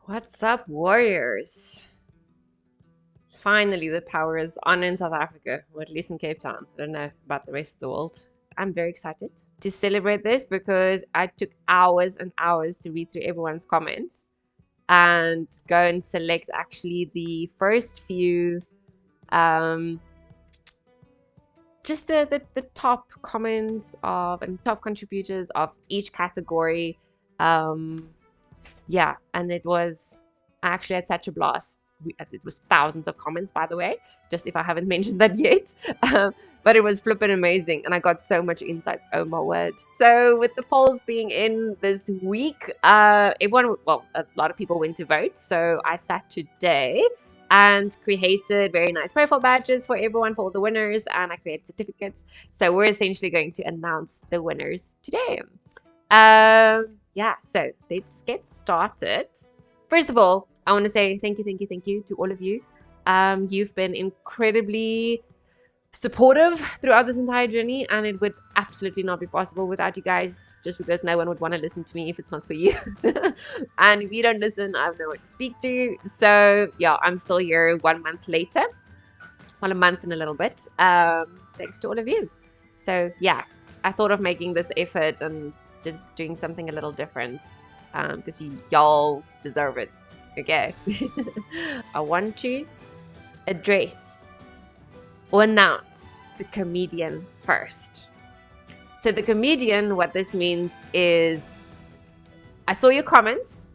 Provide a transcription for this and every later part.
What's up, warriors? Finally, the power is on in South Africa, or at least in Cape Town. I don't know about the rest of the world. I'm very excited to celebrate this because I took hours and hours to read through everyone's comments and go and select actually the first few, just the top comments of and top contributors of each category. Yeah, and it was I actually had such a blast. It was thousands of comments, by the way, just if I haven't mentioned that yet. But it was flipping amazing, and I got so much insights. Oh my word! So with the polls being in this week, a lot of people went to vote. So I sat today and created very nice profile badges for everyone, for all the winners, and I created certificates. So we're essentially going to announce the winners today. Yeah, so let's get started. First of all, I want to say thank you to all of you. You've been incredibly supportive throughout this entire journey, and it would absolutely not be possible without you guys, just because no one would want to listen to me if it's not for you. And if you don't listen, I have no one to speak to. So yeah, I'm still here 1 month later. Well, a month and a little bit. Thanks to all of you. So yeah, I thought of making this effort and just doing something a little different because y'all deserve it. Okay. I want to address or announce the comedian first. So the comedian, what this means is I saw your comments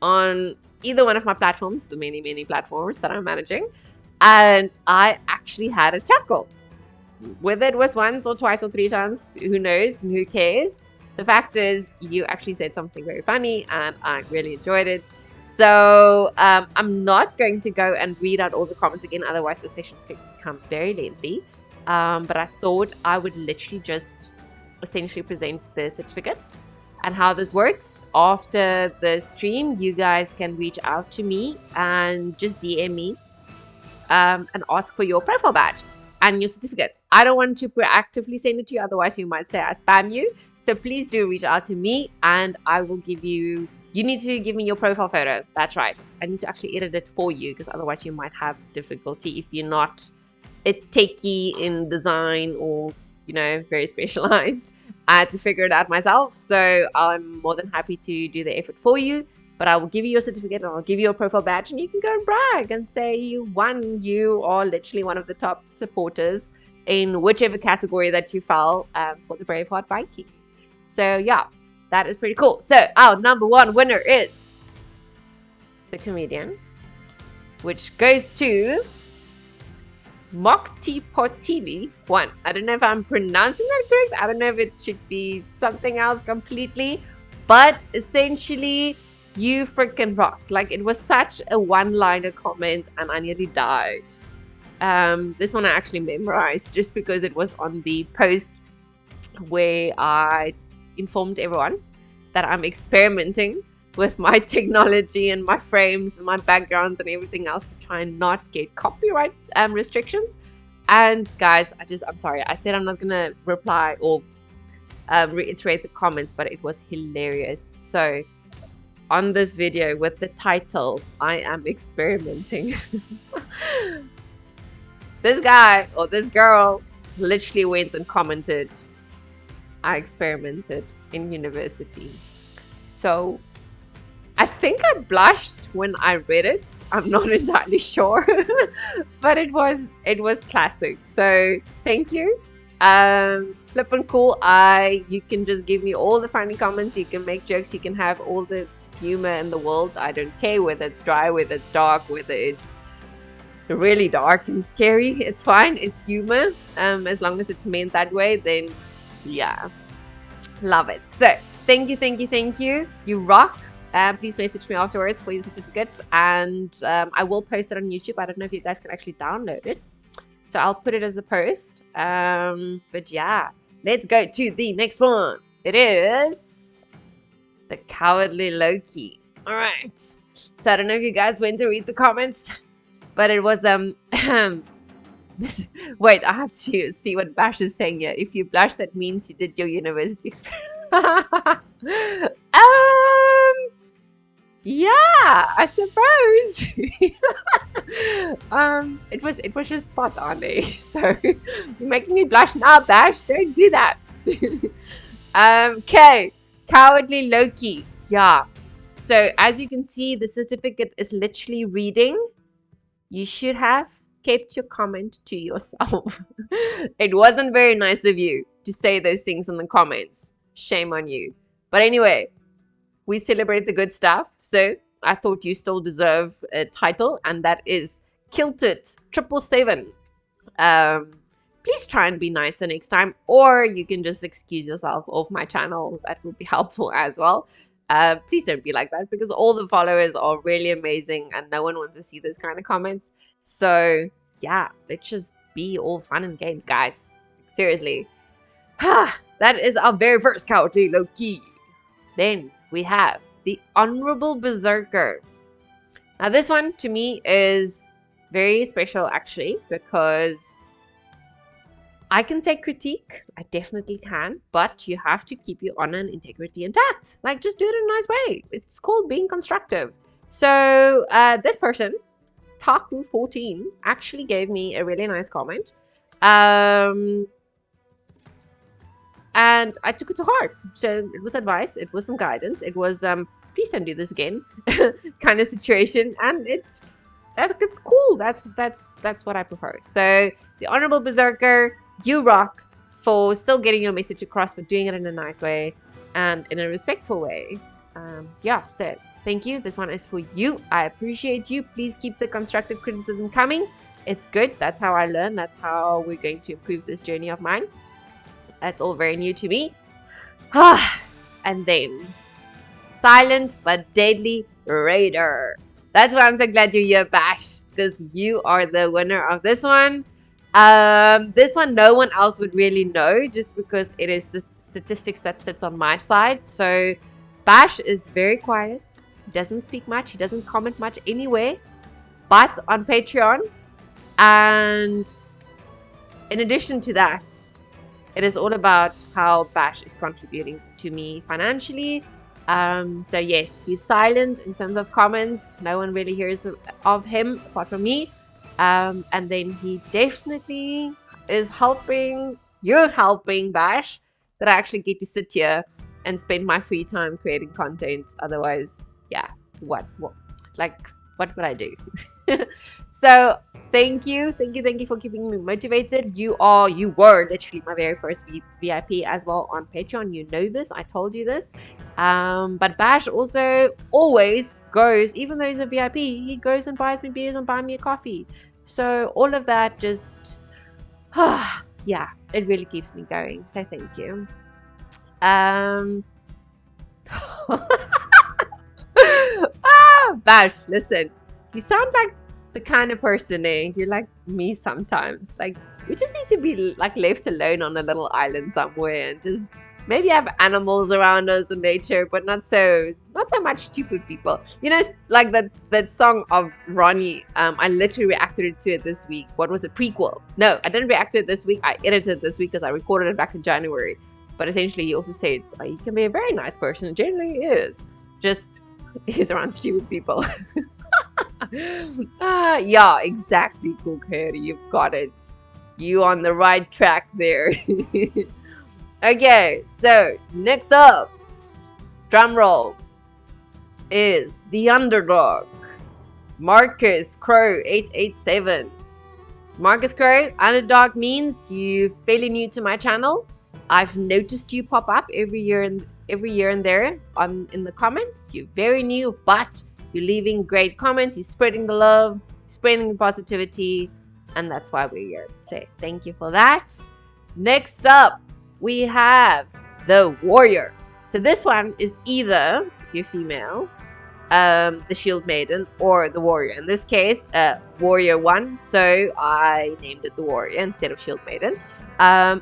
on either one of my platforms, the many platforms that I'm managing, and I actually had a chuckle. Whether it was once or twice or three times, who knows and who cares? The fact is, you actually said something very funny, and I really enjoyed it. So I'm not going to go and read out all the comments again, otherwise the sessions can become very lengthy. But I thought I would literally just essentially present the certificate and how this works. After the stream, you guys can reach out to me and just DM me and ask for your profile badge and your certificate. I don't want to proactively send it to you, otherwise you might say I spam you. So please do reach out to me and I will give you need to give me your profile photo. That's right. I need to actually edit it for you because otherwise you might have difficulty if you're not a techie in design or, very specialized. I had to figure it out myself. So I'm more than happy to do the effort for you. But I will give you your certificate and I'll give you a profile badge and you can go and brag and say you won. You are literally one of the top supporters in whichever category that you fell for the Braveheart Viking. So yeah, that is pretty cool. So our number one winner is the comedian, which goes to Mokti Potili 1. I don't know if I'm pronouncing that correct. I don't know if it should be something else completely, but essentially, you freaking rock. Like, it was such a one-liner comment and I nearly died. This one I actually memorized just because it was on the post where I informed everyone that I'm experimenting with my technology and my frames and my backgrounds and everything else to try and not get copyright restrictions. And guys, I'm sorry. I said I'm not going to reply or reiterate the comments, but it was hilarious. So on this video with the title, I am experimenting. This guy or this girl literally went and commented, I experimented in university. So I think I blushed when I read it. I'm not entirely sure, but it was classic. So thank you. Flippin' cool. You can just give me all the funny comments. You can make jokes. You can have all the humor in the world. I don't care whether it's dry, whether it's dark, whether it's really dark and scary. It's fine. It's humor. As long as it's meant that way, then yeah, love it. So thank you. You rock. Please message me afterwards for your certificate, and I will post it on YouTube. I don't know if you guys can actually download it, so I'll put it as a post. But yeah, let's go to the next one. It is the Cowardly Loki. All right. So I don't know if you guys went to read the comments, but it was wait, I have to see what Bash is saying here. If you blush, that means you did your university experience. Yeah, I suppose. It was just spot on, eh? So you're making me blush now, Bash. Don't do that. Okay, Cowardly Loki. Yeah. So as you can see, the certificate is literally reading. You should have kept your comment to yourself. It wasn't very nice of you to say those things in the comments. Shame on you. But anyway, we celebrate the good stuff. So I thought you still deserve a title, and that is Kilted 777. Please try and be nicer next time, or you can just excuse yourself off my channel. That will be helpful as well. Please don't be like that, because all the followers are really amazing and no one wants to see this kind of comments. So yeah, let's just be all fun and games, guys. Seriously. That is our very first Cowardly Loki. Then we have the Honorable Berserker. Now this one to me is very special actually, because I can take critique, I definitely can, but you have to keep your honor and integrity intact. Like, just do it in a nice way. It's called being constructive. So this person, Taku14, actually gave me a really nice comment. And I took it to heart. So it was advice, it was some guidance, it was please don't do this again kind of situation, and it's cool. That's what I prefer. So the Honorable Berserker, you rock for still getting your message across, but doing it in a nice way and in a respectful way. Yeah, so thank you. This one is for you. I appreciate you. Please keep the constructive criticism coming. It's good. That's how I learn. That's how we're going to improve this journey of mine. That's all very new to me. And then Silent but Deadly Raider. That's why I'm so glad you're here, Bash, because you are the winner of this one. This one no one else would really know, just because it is the statistics that sits on my side. So Bash is very quiet. He doesn't speak much. He doesn't comment much anyway, but on Patreon. And in addition to that, it is all about how Bash is contributing to me financially. So yes, he's silent in terms of comments. No one really hears of him apart from me. And then he definitely is helping. You're helping, Bash, that I actually get to sit here and spend my free time creating content. Otherwise, yeah, what would I do? So thank you for keeping me motivated. You were literally my very first VIP as well on Patreon. You know this, I told you this. But Bash also always goes, even though he's a VIP, he goes and buys me beers and buys me a coffee. So all of that just, yeah, it really keeps me going. So thank you. Bash, listen, you sound like the kind of person, you're like me sometimes. Like, we just need to be like left alone on a little island somewhere and just maybe have animals around us in nature, but not so much stupid people. You know, like that song of Ronnie. I literally reacted to it this week. What was it? Prequel. No, I didn't react to it this week. I edited it this week because I recorded it back in January. But essentially, he also said he can be a very nice person. Generally, he is. Just he's around stupid people. Yeah, exactly, Cool Coyote. You've got it. You on the right track there. Okay, so next up, drum roll, is the Underdog, Marcus Crow 887. Marcus Crow, Underdog means you're fairly new to my channel. I've noticed you pop up every year and there in the comments. You're very new, but you're leaving great comments. You're spreading the love, spreading the positivity, and that's why we're here. So thank you for that. Next up, we have the Warrior. So this one is either, if you're female, the Shield Maiden or the Warrior. In this case, Warrior 1. So I named it the Warrior instead of Shield Maiden.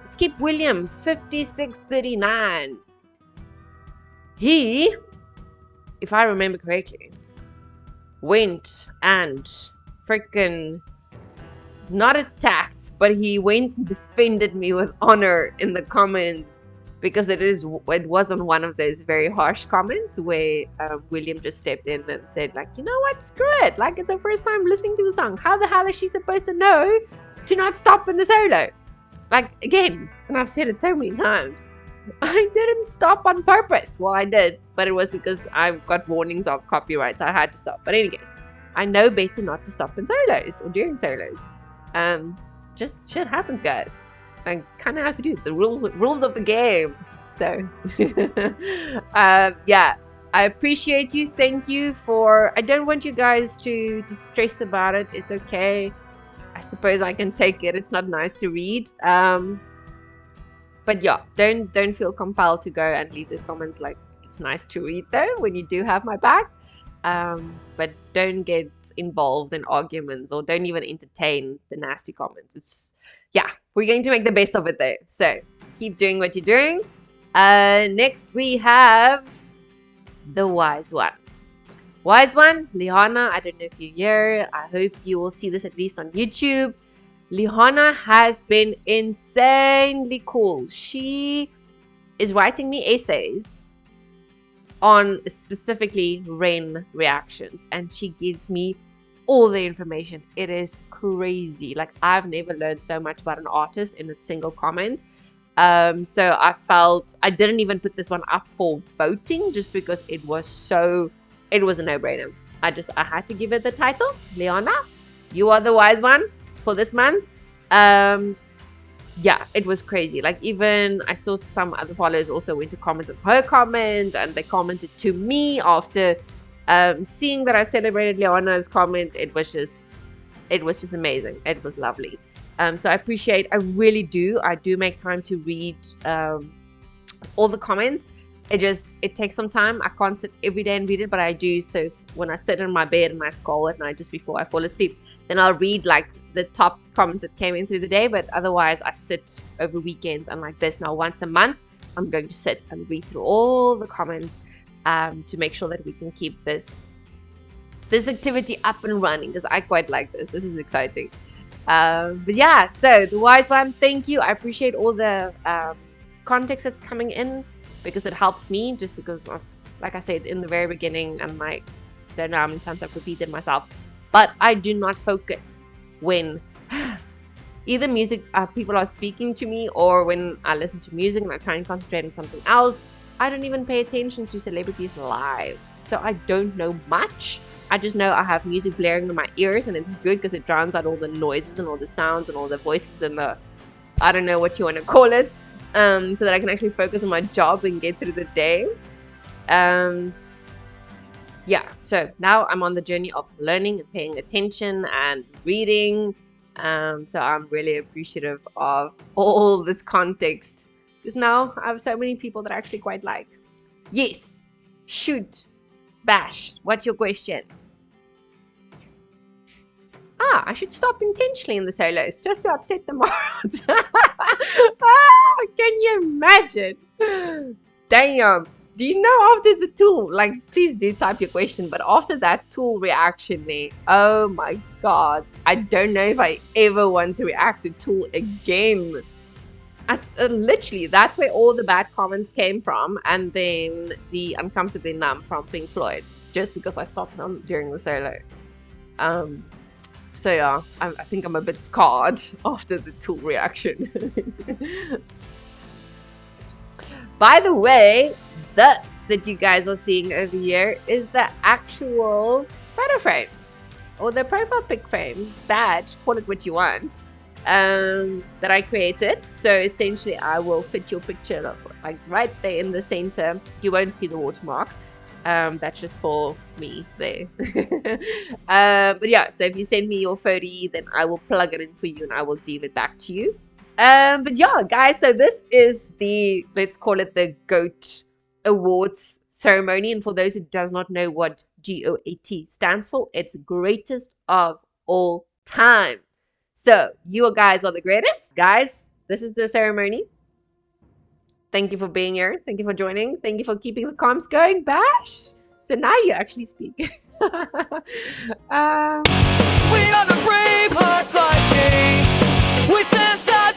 Skip William 5639. He, if I remember correctly, went and freaking not attacked, but he went and defended me with honor in the comments because it wasn't one of those very harsh comments where William just stepped in and said like, you know what, screw it, like it's her first time listening to the song, how the hell is she supposed to know to not stop in the solo? Like, again, and I've said it so many times, I didn't stop on purpose. Well, I did, but it was because I got warnings of copyright, so I had to stop. But anyways, I know better not to stop in solos or during solos. Just shit happens, guys. I kind of have to do it. It's the rules of the game. So, yeah, I appreciate you. Thank you for. I don't want you guys to stress about it. It's okay. I suppose I can take it. It's not nice to read. But yeah, don't feel compelled to go and leave those comments. Like, it's nice to read though when you do have my back. But don't get involved in arguments or don't even entertain the nasty comments. Yeah, we're going to make the best of it though. So keep doing what you're doing. Next we have the wise one. Wise one, Liana. I don't know if you're here. I hope you will see this at least on YouTube. Liana has been insanely cool. She is writing me essays on specifically Ren reactions, and she gives me all the information. It is crazy. Like, I've never learned so much about an artist in a single comment. So I felt I didn't even put this one up for voting just because it was a no-brainer. I had to give it the title. Liana, you are the wise one for this month. Yeah, it was crazy. Like, even I saw some other followers also went to comment on her comment, and they commented to me after seeing that I celebrated Liana's comment. It was just amazing. It was lovely. So I really do. I do make time to read all the comments. It takes some time. I can't sit every day and read it, but I do. So when I sit in my bed and I scroll at night just before I fall asleep, then I'll read like the top comments that came in through the day. But otherwise, I sit over weekends and like this. Now, once a month, I'm going to sit and read through all the comments to make sure that we can keep this activity up and running, because I quite like this. This is exciting. But yeah, so the wise one, thank you. I appreciate all the context that's coming in, because it helps me, just because of, like I said in the very beginning, and I don't know how many times I've repeated myself, but I do not focus when either music people are speaking to me, or when I listen to music and I try and concentrate on something else. I don't even pay attention to celebrities' lives, so I don't know much. I just know I have music blaring in my ears, and it's good because it drowns out all the noises and all the sounds and all the voices and the, I don't know what you want to call it, so that I can actually focus on my job and get through the day. Yeah, so now I'm on the journey of learning and paying attention and reading. So I'm really appreciative of all this context, because now I have so many people that I actually quite like. Yes, shoot, Bash, what's your question? I should stop intentionally in the solos just to upset them out. Can you imagine? Damn. Do you know after the tool, like, please do type your question, but after that tool reaction there, oh my god, I don't know if I ever want to react to tool again. Literally, that's where all the bad comments came from, and then the Uncomfortably Numb from Pink Floyd, just because I stopped them during the solo. So yeah, I think I'm a bit scarred after the tool reaction. By the way, this that you guys are seeing over here is the actual photo frame, or the profile pic frame, badge, call it what you want, that I created. So essentially I will fit your picture like right there in the center. You won't see the watermark. That's just for me there. But yeah, so if you send me your photo, then I will plug it in for you and I will deal it back to you. But yeah, guys, so this is the, let's call it the GOAT Awards ceremony. And for those who does not know what G.O.A.T stands for, it's greatest of all time. So you guys are the greatest. Guys, this is the ceremony. Thank you for being here. Thank you for joining. Thank you for keeping the comms going, Bash. So now you actually speak. We are the Braveheart Vikings. We stand side